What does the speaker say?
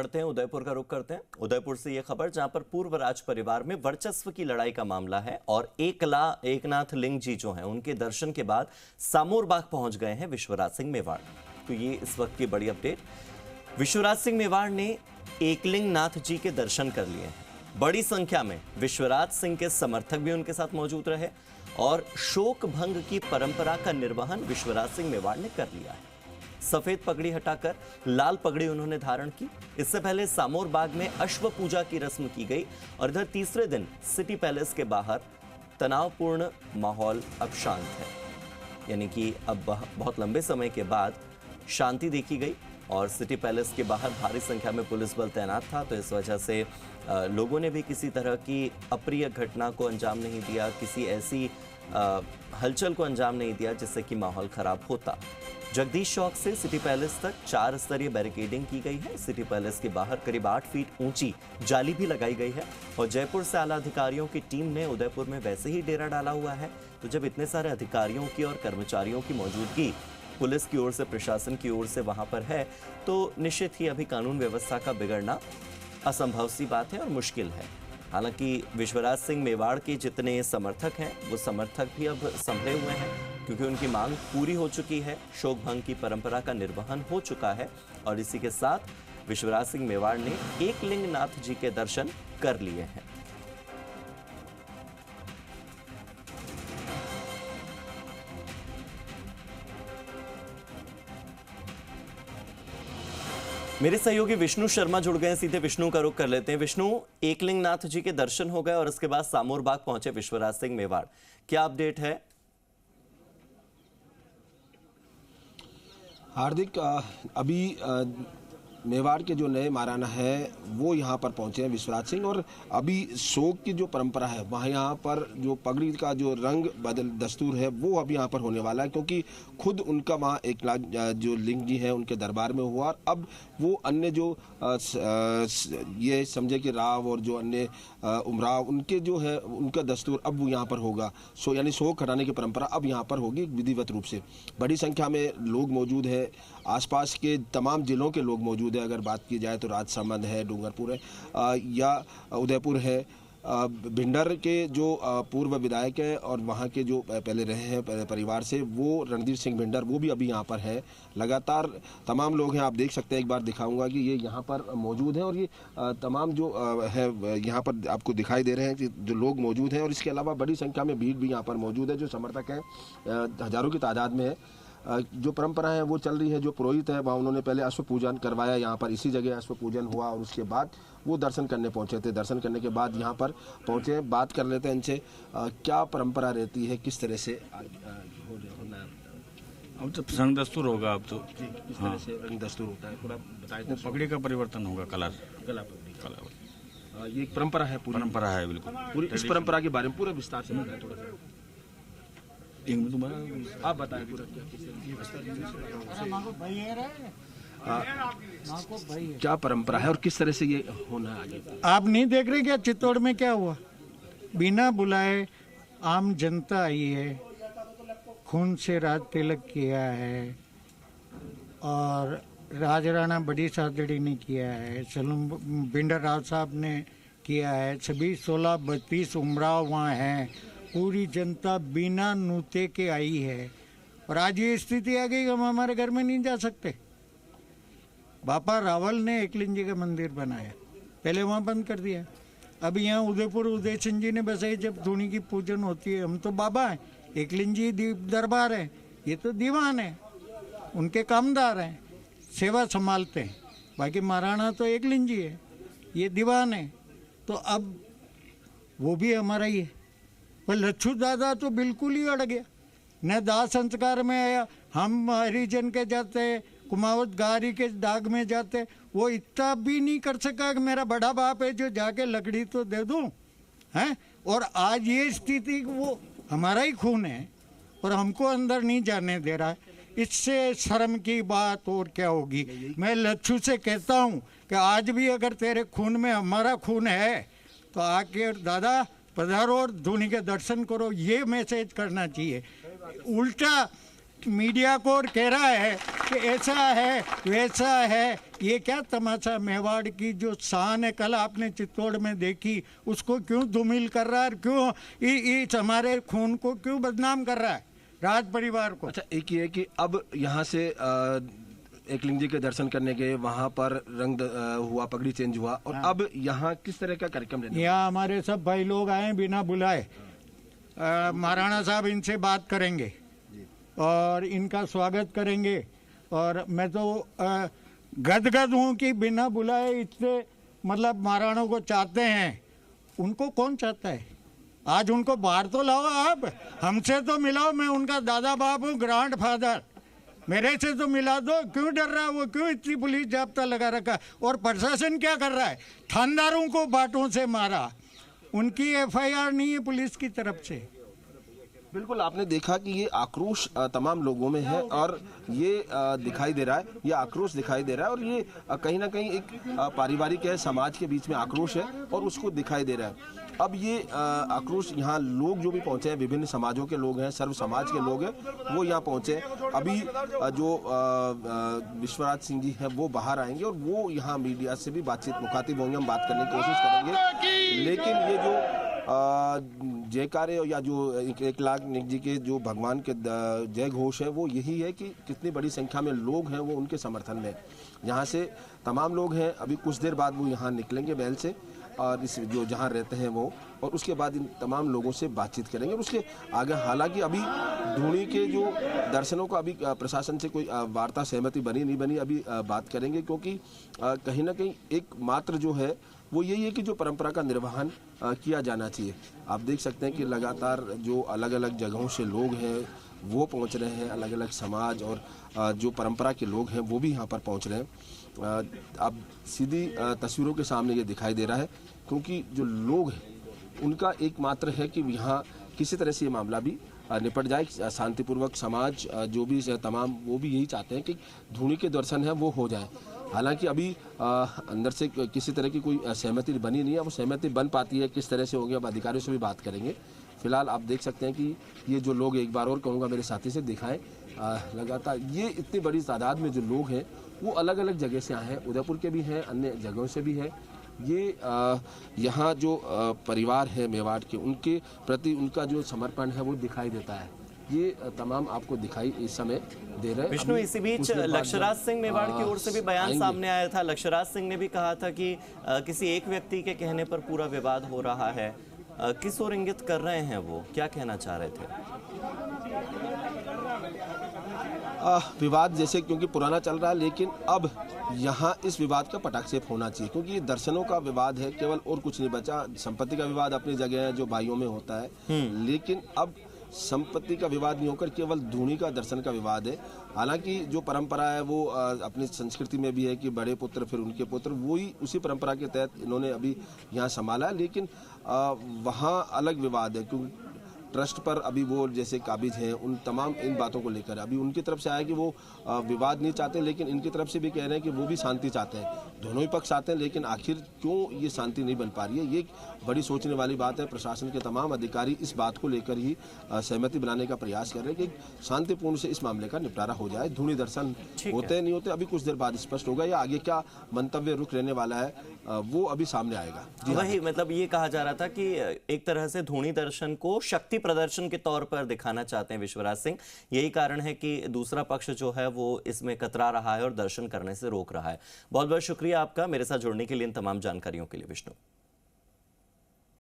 बढ़ते हैं, उदयपुर का रुख करते हैं। उदयपुर से यह खबर जहां पर पूर्व राज परिवार में वर्चस्व की लड़ाई का मामला है और एकनाथ लिंग जी जो हैं उनके दर्शन के बाद सामोर बाग पहुंच गए हैं विश्वराज सिंह मेवाड़। तो ये इस वक्त की बड़ी अपडेट। विश्वराज सिंह मेवाड़ ने एकलिंग नाथ जी के दर्शन कर लिए हैं। बड़ी संख्या में विश्वराज सिंह के समर्थक भी उनके साथ मौजूद रहे और शोक भंग की परंपरा का निर्वहन विश्वराज सिंह मेवाड़ ने कर लिया है। सफेद पगड़ी हटाकर लाल पगड़ी उन्होंने धारण की। इससे पहले सामोर बाग में अश्व पूजा की रस्म की गई और इधर तीसरे दिन सिटी पैलेस के बाहर तनावपूर्ण माहौल अब शांत है, यानी कि अब बहुत लंबे समय के बाद शांति देखी गई और सिटी पैलेस के बाहर भारी संख्या में पुलिस बल तैनात था। तो इस वजह से लोगों ने भी किसी तरह की अप्रिय घटना को अंजाम नहीं दिया, किसी ऐसी हलचल को अंजाम नहीं दिया जिससे कि माहौल खराब होता। जगदीश चौक से सिटी पैलेस तक 4 स्तरीय बैरिकेडिंग की गई है। सिटी पैलेस के बाहर करीब 8 फीट ऊंची जाली भी लगाई गई है और जयपुर से आला अधिकारियों की टीम ने उदयपुर में वैसे ही डेरा डाला हुआ है। तो जब इतने सारे अधिकारियों की और कर्मचारियों की मौजूदगी पुलिस की ओर से, प्रशासन की ओर से वहां पर है, तो निश्चित ही अभी कानून व्यवस्था का बिगड़ना असंभव सी बात है और मुश्किल है। हालांकि विश्वराज सिंह मेवाड़ के जितने समर्थक हैं वो समर्थक भी अब संभले हुए हैं क्योंकि उनकी मांग पूरी हो चुकी है, शोक भंग की परंपरा का निर्वहन हो चुका है और इसी के साथ विश्वराज सिंह मेवाड़ ने एकलिंग नाथ जी के दर्शन कर लिए हैं। मेरे सहयोगी विष्णु शर्मा जुड़ गए हैं, सीधे विष्णु का रुख कर लेते हैं। विष्णु, एकलिंग नाथ जी के दर्शन हो गए और इसके बाद सामोर बाग पहुंचे विश्वराज सिंह मेवाड़, क्या अपडेट है? हार्दिक, अभी मेवाड़ के जो नए महाराणा है वो यहाँ पर पहुँचे हैं विश्वराज सिंह, और अभी शोक की जो परंपरा है वहाँ यहाँ पर जो पगड़ी का जो रंग बदल दस्तूर है वो अभी यहाँ पर होने वाला है, क्योंकि खुद उनका वहाँ एकनाथ जो लिंग जी हैं उनके दरबार में हुआ और अब वो अन्य जो ये समझे कि राव और जो अन्य उमराव उनके जो है उनका दस्तूर अब वो यहाँ पर होगा। यानी शोक हटाने की परंपरा अब यहाँ पर होगी विधिवत रूप से। बड़ी संख्या में लोग मौजूद है, आसपास के तमाम जिलों के लोग मौजूद है। अगर बात की जाए तो राजसमंद है, डूंगरपुर है या उदयपुर है। भिंडर के जो पूर्व विधायक हैं और वहाँ के जो पहले रहे हैं परिवार से, वो रणधीर सिंह भिंडर, वो भी अभी यहाँ पर है। लगातार तमाम लोग हैं, आप देख सकते हैं, एक बार दिखाऊंगा कि ये यहाँ पर मौजूद हैं और ये तमाम जो है यहाँ पर आपको दिखाई दे रहे हैं कि जो लोग मौजूद हैं। और इसके अलावा बड़ी संख्या में भीड़ भी यहाँ पर मौजूद है, जो समर्थक हैं हजारों की तादाद में है। जो परंपरा है वो चल रही है। जो पुरोहित है वहाँ उन्होंने पहले अश्व पूजन करवाया, यहाँ पर इसी जगह अश्व पूजन हुआ और उसके बाद वो दर्शन करने पहुँचे थे। दर्शन करने के बाद यहाँ पर पहुँचे, बात कर लेते हैं इनसे, क्या परंपरा रहती है, किस तरह से होना? अब तो रंग दस्तूर होगा। अब तो किस तरह से रंग दस्तूर होता है पूरा बताए? पगड़ी का परिवर्तन होगा, कलर ये एक परंपरा है, पूरी परंपरा है बिल्कुल। पूरी इस परंपरा के बारे में पूरा विस्तार से बताएं थोड़ा सा। आप बताएं पूरा क्या परंपरा है और किस तरह से ये होना है आगे? आप नहीं देख रहे क्या चित्तौड़ में क्या हुआ? बिना बुलाए आम जनता आई है, खून से राज तिलक किया है और राजराणा बड़ी सादड़ी ने किया है, सलूम भिंडर राव साहब ने किया है, सभी 16-32 उमराव वहाँ हैं। पूरी जनता बिना नूते के आई है और आज ये स्थिति आ गई कि हम हमारे घर में नहीं जा सकते। बापा रावल ने एकलिंग जी का मंदिर बनाया, पहले वहाँ बंद कर दिया। अब यहाँ उदयपुर उदय सिंह जी ने बसाई, जब धूनी की पूजन होती है। हम तो बाबा हैं, एकलिंग जी दरबार है, ये तो दीवान है, उनके कामदार हैं, सेवा संभालते हैं। बाकी महाराणा तो एकलिंग जी है, ये दीवान है। तो अब वो भी हमारा ही है। पर लच्छू दादा तो बिल्कुल ही अड़ गया, न दाह संस्कार में आया। हम हरिजन के जाते, कुमावत गारी के दाग में जाते, वो इतना भी नहीं कर सका कि मेरा बड़ा बाप है जो जाके लकड़ी तो दे दूं, हैं? और आज ये स्थिति, वो हमारा ही खून है और हमको अंदर नहीं जाने दे रहा है। इससे शर्म की बात और क्या होगी? मैं लच्छू से कहता हूँ कि आज भी अगर तेरे खून में हमारा खून है तो आके दादा पधारो और धूनी के दर्शन करो, ये मैसेज करना चाहिए। उल्टा मीडिया को और कह रहा है कि ऐसा है वैसा है। ये क्या तमाशा, मेवाड़ की जो शान है कल आपने चित्तौड़ में देखी, उसको क्यों धूमिल कर रहा है, क्यों इस हमारे खून को क्यों बदनाम कर रहा है, राज परिवार को। अच्छा, एक ये है कि अब यहाँ से एकलिंग जी के दर्शन करने गए, वहाँ पर रंग हुआ, पगड़ी चेंज हुआ, और अब यहाँ किस तरह का कार्यक्रम रहने? यहाँ हमारे सब भाई लोग आए बिना बुलाए। महाराणा साहब इनसे बात करेंगे और इनका स्वागत करेंगे। और मैं तो गदगद हूँ कि बिना बुलाए इतने मतलब महाराणों को चाहते हैं। उनको कौन चाहता है? आज उनको बाहर तो लाओ, आप हमसे तो मिलाओ। मैं उनका दादा बाप हूँ, ग्रैंड फादर, मेरे से तो मिला दो। क्यों डर रहा है वो? क्यों इतनी पुलिस जाब्ता लगा रखा? और प्रशासन क्या कर रहा है? थानेदारों को बाटों से मारा। उनकी एफआईआर नहीं है पुलिस की तरफ से। बिल्कुल, आपने देखा कि ये आक्रोश तमाम लोगों में है, और ये दिखाई दे रहा है, ये आक्रोश दिखाई दे रहा है, और ये कहीं ना कहीं एक पारिवारिक है, समाज के बीच में आक्रोश है और उसको दिखाई दे रहा है। अब ये आक्रोश, यहाँ लोग जो भी पहुंचे हैं, विभिन्न समाजों के लोग हैं, सर्व समाज के लोग हैं, वो यहाँ पहुंचे हैं। अभी जो विश्वराज सिंह जी हैं वो बाहर आएंगे और वो यहाँ मीडिया से भी बातचीत, मुखातिब होंगे, हम बात करने की कोशिश करेंगे। लेकिन ये जो जयकारे या जो 1 लाख जी के जो भगवान के जय घोष है, वो यही है कि कितनी बड़ी संख्या में लोग हैं वो उनके समर्थन में। यहाँ से तमाम लोग हैं, अभी कुछ देर बाद वो यहाँ निकलेंगे महल से, और इस जो जहाँ रहते हैं वो, और उसके बाद इन तमाम लोगों से बातचीत करेंगे। और उसके आगे हालांकि अभी धूनी के जो दर्शनों का अभी प्रशासन से कोई वार्ता, सहमति बनी नहीं बनी, अभी बात करेंगे, क्योंकि कहीं ना कहीं एक मात्र जो है वो यही है कि जो परंपरा का निर्वहन किया जाना चाहिए। आप देख सकते हैं कि लगातार जो अलग अलग जगहों से लोग हैं वो पहुंच रहे हैं, अलग अलग समाज और जो परंपरा के लोग हैं वो भी यहाँ पर पहुंच रहे हैं। आप सीधी तस्वीरों के सामने ये दिखाई दे रहा है, क्योंकि जो लोग हैं उनका एकमात्र है कि यहाँ किसी तरह से ये मामला भी निपट जाए, शांतिपूर्वक। समाज जो भी तमाम वो भी यही चाहते हैं कि धूनी के दर्शन है वो हो जाए। हालांकि अभी अंदर से किसी तरह की कोई सहमति बनी नहीं है, वो सहमति बन पाती है किस तरह से होगी, अब अधिकारियों से भी बात करेंगे। फिलहाल आप देख सकते हैं कि ये जो लोग, एक बार और कहूँगा मेरे साथी से दिखाएं, लगातार ये इतनी बड़ी तादाद में जो लोग हैं वो अलग अलग जगह से आए हैं, उदयपुर के भी हैं, अन्य जगहों से भी है। ये यहाँ जो परिवार है मेवाड़ के, उनके प्रति उनका जो समर्पण है वो दिखाई देता है। ये तमाम आपको दिखाई इस समय दे रहे हैं। विष्णु, इसी बीच लक्षराज सिंह मेवाड़ की ओर से भी बयान सामने आया था। लक्षराज सिंह ने भी कहा था कि किसी एक व्यक्ति के कहने पर पूरा विवाद हो रहा है। किस ओर इंगित कर रहे हैं वो, क्या कहना चाह रहे थे? विवाद जैसे क्योंकि पुराना चल रहा है, लेकिन अब यहाँ इस विवाद का पटाक्षेप होना चाहिए, क्योंकि ये दर्शनों का विवाद है केवल, और कुछ नहीं बचा। संपत्ति का विवाद अपनी जगह है जो भाइयों में होता है, लेकिन अब संपत्ति का विवाद नहीं होकर केवल धूनी का दर्शन का विवाद है। हालांकि जो परंपरा है वो अपनी संस्कृति में भी है कि बड़े पुत्र फिर उनके पुत्र, वही उसी परंपरा के तहत इन्होंने अभी यहाँ संभाला है। लेकिन वहाँ अलग विवाद है, क्योंकि ट्रस्ट पर अभी वो जैसे काबिज हैं, उन तमाम इन बातों को लेकर अभी उनकी तरफ से आया कि वो विवाद नहीं चाहते, लेकिन इनकी तरफ से भी कह रहे हैं कि वो भी शांति चाहते हैं। दोनों ही पक्ष आते हैं, लेकिन आखिर क्यों ये शांति नहीं बन पा रही है, ये बड़ी सोचने वाली बात है। प्रशासन के तमाम अधिकारी इस बात को लेकर ही सहमति बनाने का प्रयास कर रहे हैं कि शांतिपूर्ण से इस मामले का निपटारा हो जाए। धूनी दर्शन होते नहीं होते अभी कुछ देर बाद स्पष्ट होगा, या आगे क्या मंतव्य रुख रहने वाला है वो अभी सामने आएगा। वही मतलब ये कहा जा रहा था कि एक तरह से धूनी दर्शन को शक्ति प्रदर्शन के तौर पर दिखाना चाहते हैं विश्वराज सिंह। यही कारण है कि दूसरा पक्ष जो है वो इसमें कतरा रहा है और दर्शन करने से रोक रहा है। बहुत बहुत शुक्रिया आपका मेरे साथ जुड़ने के लिए, इन तमाम जानकारियों के लिए विष्णु।